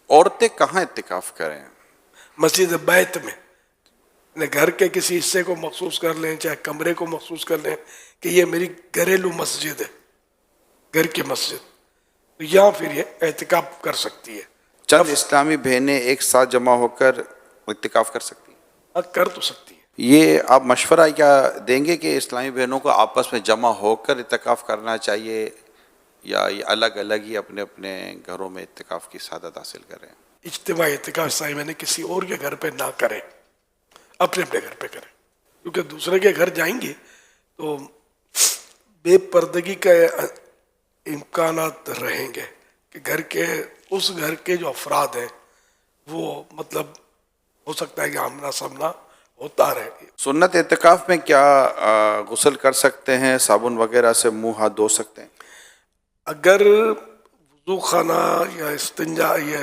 عورتیں کہاں اعتکاف کریں؟ مسجد بیت میں، گھر کے کسی حصے کو مخصوص کر لیں، چاہے کمرے کو مخصوص کر لیں کہ یہ میری گھریلو مسجد ہے، گھر کی مسجد، یا پھر یہ اعتکاف کر سکتی ہے. چند اسلامی بہنیں ایک ساتھ جمع ہو کر اعتکاف کر سکتی ہیں؟ کر تو سکتی ہے. یہ آپ مشورہ کیا دیں گے کہ اسلامی بہنوں کو آپس میں جمع ہو کر اعتکاف کرنا چاہیے یا یہ الگ الگ ہی اپنے اپنے گھروں میں اعتکاف کی سعادت حاصل کریں؟ اجتماعی اعتکاف صحیح میں نے کسی اور کے گھر پہ نہ کریں، اپنے اپنے گھر پہ کریں، کیونکہ دوسرے کے گھر جائیں گے تو بے پردگی کا امکانات رہیں گے کہ اس گھر کے جو افراد ہیں وہ مطلب ہو سکتا ہے کہ آمنا سامنا ہوتا رہے. سنت اعتکاف میں کیا غسل کر سکتے ہیں؟ صابن وغیرہ سے منہ ہاتھ دھو سکتے ہیں؟ اگر وضو خانہ یا استنجا یا